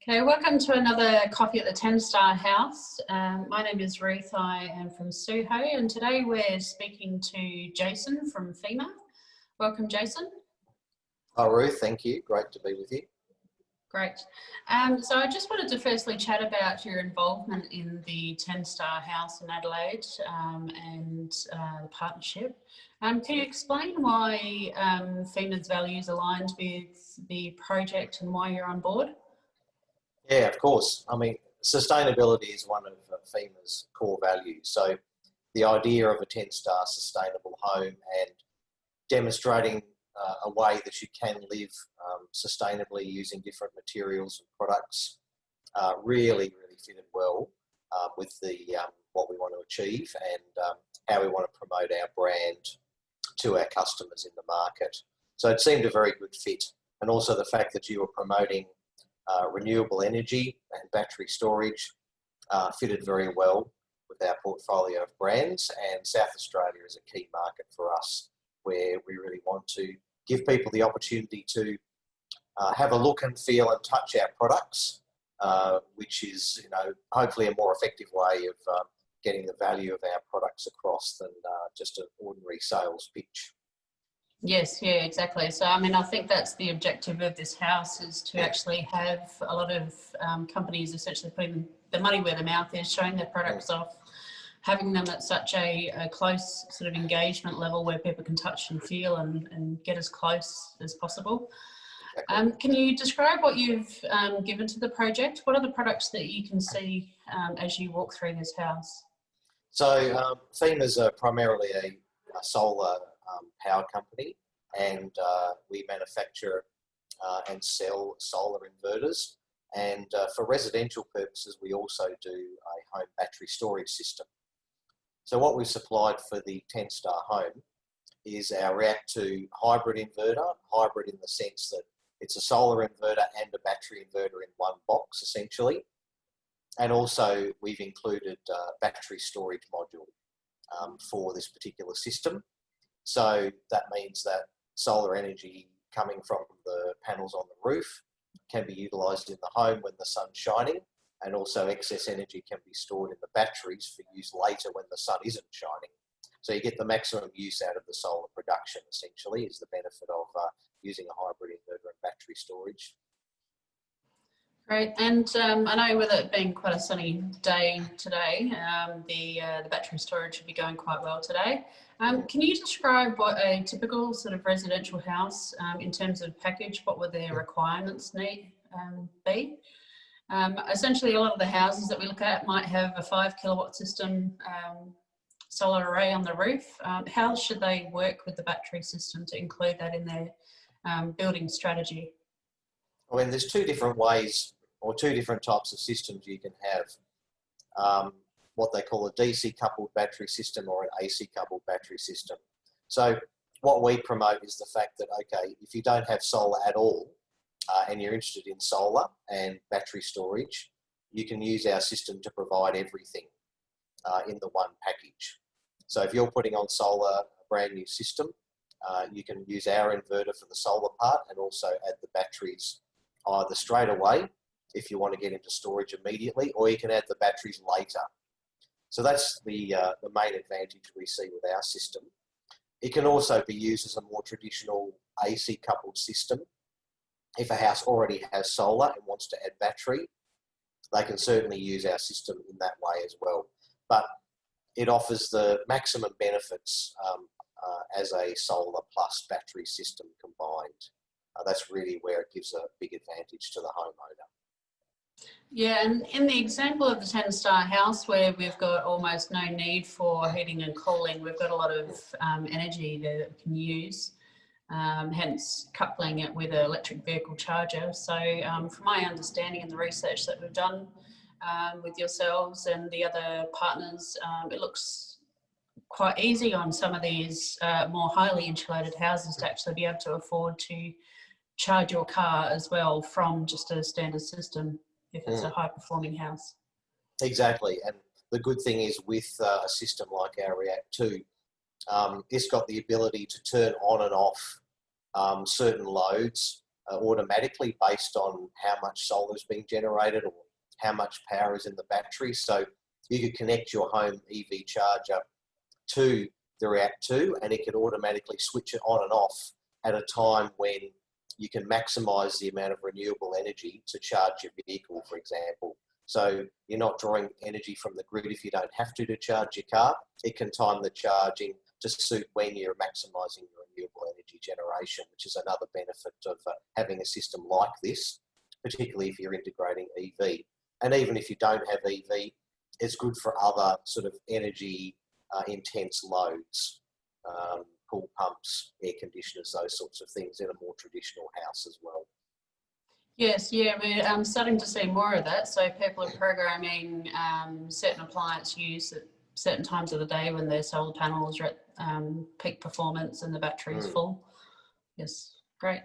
Okay, welcome to another Coffee at the 10-Star House. My name is Ruth, I am from Suho, and today we're speaking to Jason from FIMER. Welcome, Jason. Oh, Ruth, thank you. Great to be with you. Great. So I just wanted to firstly chat about your involvement in the 10-Star House in Adelaide and the partnership. Can you explain why FIMER's values aligned with the project and why you're on board? Yeah, of course. I mean, sustainability is one of FIMER's core values. So the idea of a 10-star sustainable home and demonstrating a way that you can live sustainably using different materials and products really fitted well with what we want to achieve and how we want to promote our brand to our customers in the market. So it seemed a very good fit. And also the fact that you were promoting renewable energy and battery storage fitted very well with our portfolio of brands, and South Australia is a key market for us where we really want to give people the opportunity to have a look and feel and touch our products, which is, hopefully a more effective way of getting the value of our products across than just an ordinary sales pitch. Yes, yeah, exactly. So, I mean, I think that's the objective of this house, is to actually have a lot of companies essentially putting the money where their mouth is, showing their products off, having them at such a close sort of engagement level where people can touch and feel and get as close as possible. Can you describe what you've given to the project? What are the products that you can see as you walk through this house? So FIMER's primarily a solar power company, and we manufacture and sell solar inverters, and for residential purposes we also do a home battery storage system. So what we've supplied for the 10-star home is our React 2 hybrid inverter, hybrid in the sense that it's a solar inverter and a battery inverter in one box essentially, and also we've included a battery storage module for this particular system. So that means that solar energy coming from the panels on the roof can be utilised in the home when the sun's shining, and also excess energy can be stored in the batteries for use later when the sun isn't shining. So you get the maximum use out of the solar production, essentially, is the benefit of using a hybrid inverter and battery storage. Great, and I know with it being quite a sunny day today, the battery storage should be going quite well today. Can you describe what a typical sort of residential house, in terms of package, what would their requirements be? Essentially, a lot of the houses that we look at might have a 5 kilowatt system solar array on the roof. How should they work with the battery system to include that in their building strategy? I mean, there's two different ways or two different types of systems you can have. What they call a DC coupled battery system or an AC coupled battery system. So what we promote is the fact that, okay, if you don't have solar at all and you're interested in solar and battery storage, you can use our system to provide everything in the one package. So if you're putting on solar, a brand new system, you can use our inverter for the solar part and also add the batteries either straight away if you want to get into storage immediately, or you can add the batteries later. So that's the main advantage we see with our system. It can also be used as a more traditional AC coupled system. If a house already has solar and wants to add battery, they can certainly use our system in that way as well. But it offers the maximum benefits as a solar plus battery system combined. That's really where it gives a big advantage to the homeowner. Yeah, and in the example of the 10-star house where we've got almost no need for heating and cooling, we've got a lot of energy there that we can use, hence coupling it with an electric vehicle charger. So from my understanding and the research that we've done with yourselves and the other partners, it looks quite easy on some of these more highly insulated houses to actually be able to afford to charge your car as well from just a standard system if it's a high performing house. Exactly, and the good thing is with a system like our React 2, it's got the ability to turn on and off certain loads automatically based on how much solar is being generated or how much power is in the battery. So you could connect your home EV charger to the React 2 and it could automatically switch it on and off at a time when you can maximise the amount of renewable energy to charge your vehicle, for example. So you're not drawing energy from the grid if you don't have to charge your car. It can time the charging to suit when you're maximising your renewable energy generation, which is another benefit of having a system like this, particularly if you're integrating EV. And even if you don't have EV, it's good for other sort of energy intense loads, pool pumps, air conditioners, those sorts of things in a more traditional house as well. Yes, yeah, we're starting to see more of that. So people are programming certain appliance use at certain times of the day when their solar panels are at peak performance and the battery is full. Yes, great.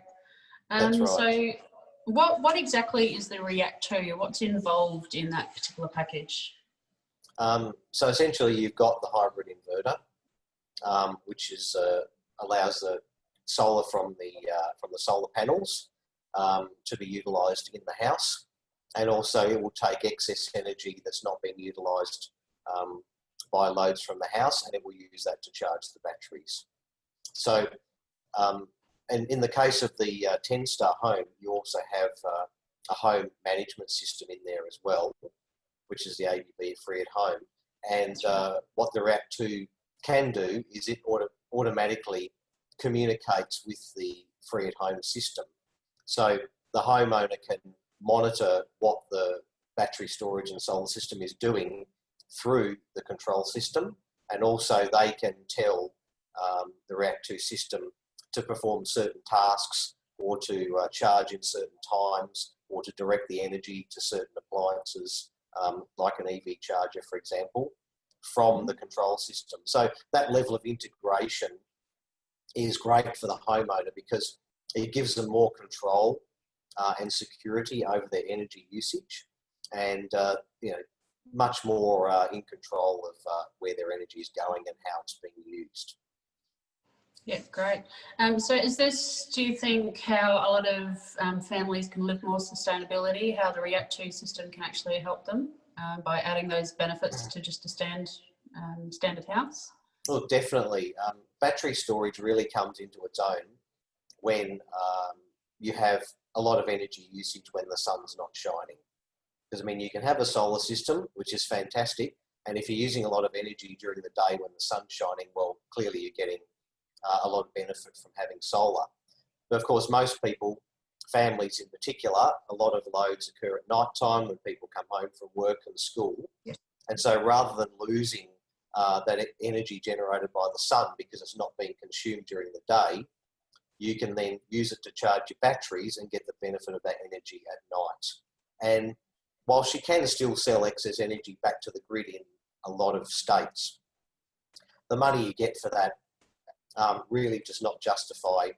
That's right. So what exactly is the React 2? What's involved in that particular package? So essentially you've got the hybrid inverter, which is allows the solar from the solar panels to be utilised in the house, and also it will take excess energy that's not being utilised by loads from the house, and it will use that to charge the batteries. So, and in the case of the 10-star home, you also have a home management system in there as well, which is the ABB Free at Home. And what the React 2 can do is it automatically communicates with the Free at Home system. So the homeowner can monitor what the battery storage and solar system is doing through the control system, and also they can tell the React 2 system to perform certain tasks or to charge in certain times or to direct the energy to certain appliances, like an EV charger, for example, from the control system. So that level of integration is great for the homeowner because it gives them more control and security over their energy usage, and much more in control of where their energy is going and how it's being used. Yeah, great. So is this, do you think, how a lot of families can live more sustainability, how the React 2 system can actually help them by adding those benefits to just a standard house? Well, definitely. Battery storage really comes into its own when you have a lot of energy usage when the sun's not shining. Because, I mean, you can have a solar system, which is fantastic, and if you're using a lot of energy during the day when the sun's shining, well, clearly you're getting a lot of benefit from having solar. But of course, most people, families in particular, a lot of loads occur at night time when people come home from work and school. Yes. And so rather than losing that energy generated by the sun because it's not being consumed during the day, you can then use it to charge your batteries and get the benefit of that energy at night. And whilst you can still sell excess energy back to the grid in a lot of states, the money you get for that really does not justify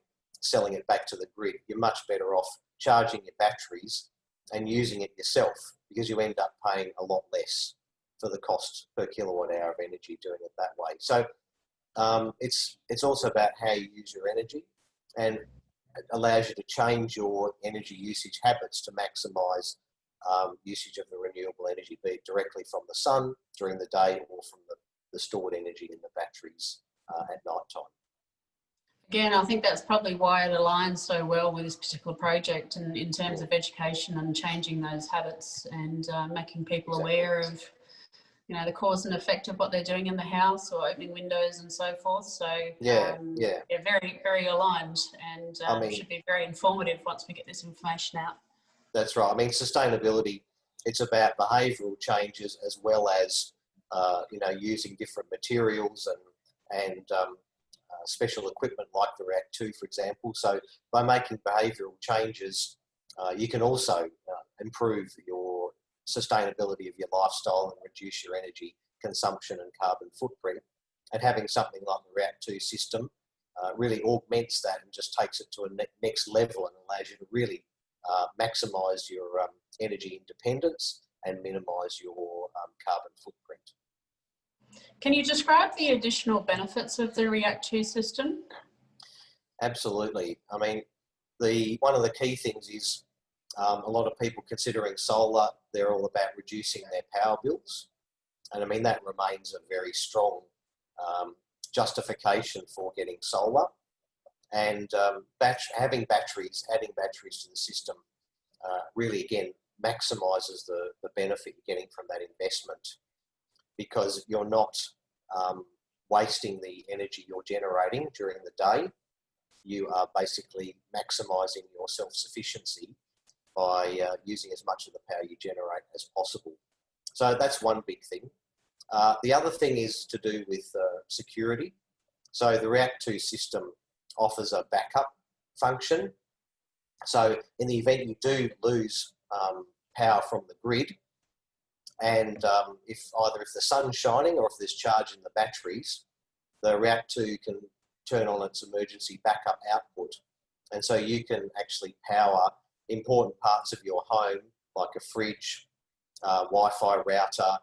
selling it back to the grid. You're much better off charging your batteries and using it yourself, because you end up paying a lot less for the cost per kilowatt hour of energy doing it that way. So it's also about how you use your energy, and it allows you to change your energy usage habits to maximise usage of the renewable energy, be it directly from the sun during the day or from the stored energy in the batteries at night time. Again, I think that's probably why it aligns so well with this particular project, and in terms of education and changing those habits and making people aware of, the cause and effect of what they're doing in the house or opening windows and so forth. So yeah, very, very aligned, and should be very informative once we get this information out. That's right. I mean, sustainability, it's about behavioural changes as well as, using different materials and special equipment like the React 2, for example. So by making behavioural changes, you can also improve your sustainability of your lifestyle and reduce your energy consumption and carbon footprint. And having something like the React 2 system really augments that and just takes it to a next level and allows you to really maximise your energy independence and minimise your carbon footprint. Can you describe the additional benefits of the React 2 system? Absolutely. I mean, one of the key things is a lot of people considering solar, they're all about reducing their power bills. And I mean, that remains a very strong justification for getting solar. And adding batteries to the system really, again, maximises the benefit you're getting from that investment, because you're not wasting the energy you're generating during the day. You are basically maximising your self-sufficiency by using as much of the power you generate as possible. So that's one big thing. The other thing is to do with security. So the React 2 system offers a backup function. So in the event you do lose power from the grid, and if the sun's shining or if there's charge in the batteries, the React 2 can turn on its emergency backup output. And so you can actually power important parts of your home, like a fridge, Wi-Fi router,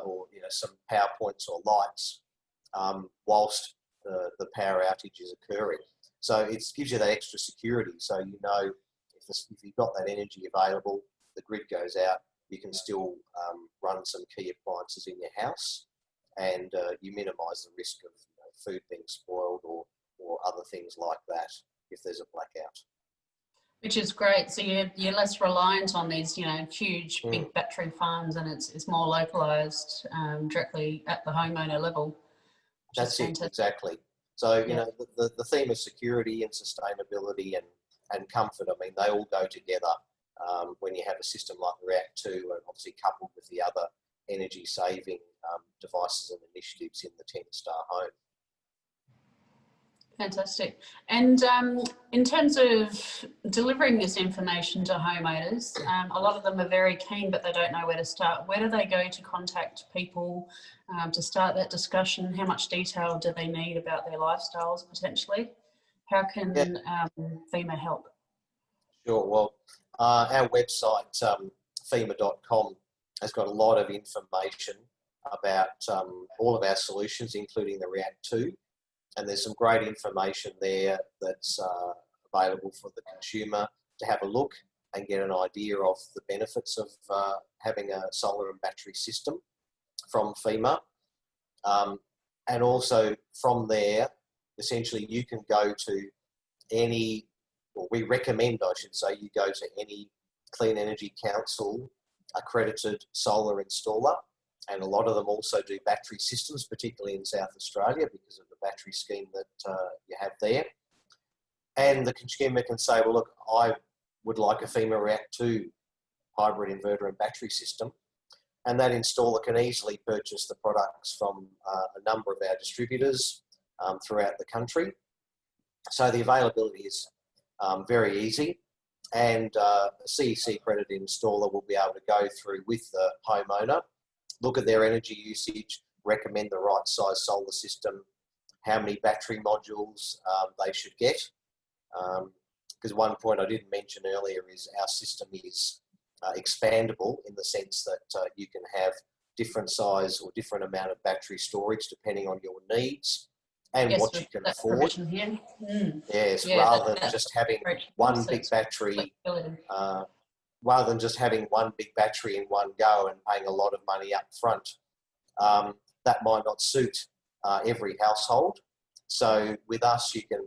or some power points or lights, whilst the power outage is occurring. So it gives you that extra security. So if you've got that energy available, the grid goes out, you can still run some key appliances in your house, and you minimise the risk of food being spoiled or other things like that if there's a blackout. Which is great. So you're less reliant on these, huge, big battery farms, and it's more localised directly at the homeowner level. That's it, exactly. So, the theme of security and sustainability and comfort, I mean, they all go together when you have a system like React 2, and obviously coupled with the other energy-saving devices and initiatives in the 10-star home. Fantastic. And in terms of delivering this information to homeowners, a lot of them are very keen, but they don't know where to start. Where do they go to contact people to start that discussion? How much detail do they need about their lifestyles potentially? How can FIMER help? Sure. Well, our website, FIMER.com, has got a lot of information about all of our solutions, including the React 2. And there's some great information there that's available for the consumer to have a look and get an idea of the benefits of having a solar and battery system from FIMER. And also from there, essentially you can go to any, or we recommend, I should say, you go to any Clean Energy Council accredited solar installer. And a lot of them also do battery systems, particularly in South Australia, because of the battery scheme that you have there. And the consumer can say, well, look, I would like a FIMER React 2 hybrid inverter and battery system. And that installer can easily purchase the products from a number of our distributors throughout the country. So the availability is very easy. And a CEC accredited installer will be able to go through with the homeowner, look at their energy usage, recommend the right size solar system, how many battery modules they should get. Because one point I didn't mention earlier is our system is expandable in the sense that you can have different size or different amount of battery storage depending on your needs and what you can afford. Yes, rather than just having one big battery. Rather than just having one big battery in one go and paying a lot of money up front. That might not suit every household. So with us, you can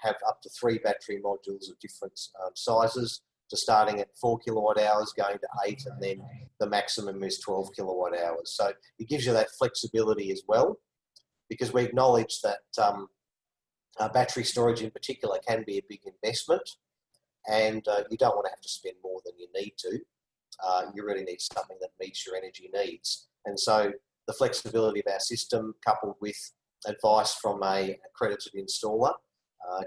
have up to 3 battery modules of different sizes, to starting at 4 kilowatt hours, going to 8, and then the maximum is 12 kilowatt hours. So it gives you that flexibility as well, because we acknowledge that battery storage in particular can be a big investment. And you don't want to have to spend more than you need to. You really need something that meets your energy needs. And so the flexibility of our system, coupled with advice from a accredited installer,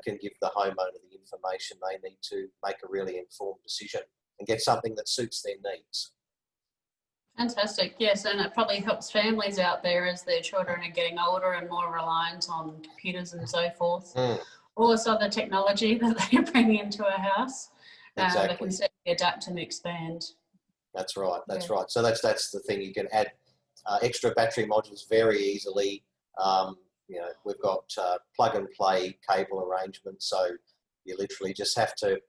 can give the homeowner the information they need to make a really informed decision and get something that suits their needs. Fantastic. Yes, and it probably helps families out there as their children are getting older and more reliant on computers and so forth. All this other technology that they bring into a house, exactly. They can certainly adapt and expand. That's right. That's right. So that's the thing. You can add extra battery modules very easily. We've got plug and play cable arrangements, so You literally just have to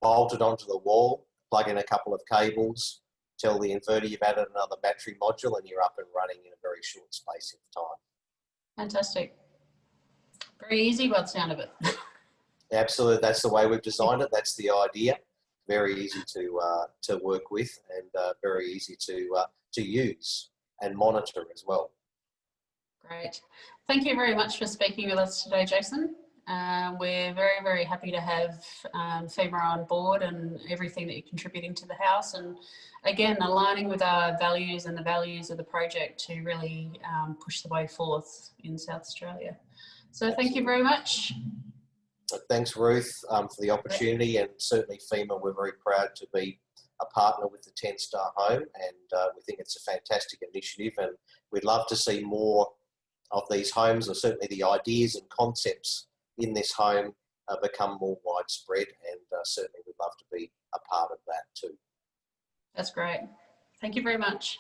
bolt it onto the wall, plug in a couple of cables, tell the inverter you've added another battery module, and you're up and running in a very short space of time. Fantastic. Very easy by the sound of it. Absolutely, that's the way we've designed it. That's the idea. Very easy to work with, and very easy to use and monitor as well. Great. Thank you very much for speaking with us today, Jason. We're very, very happy to have FIMER on board and everything that you're contributing to the house, and again aligning with our values and the values of the project to really push the way forth in South Australia. So thank you very much. Thanks, Ruth, for the opportunity, and certainly FIMER, we're very proud to be a partner with the 10-Star Home, and we think it's a fantastic initiative, and we'd love to see more of these homes, or certainly the ideas and concepts in this home become more widespread, and certainly we'd love to be a part of that too. That's great. Thank you very much.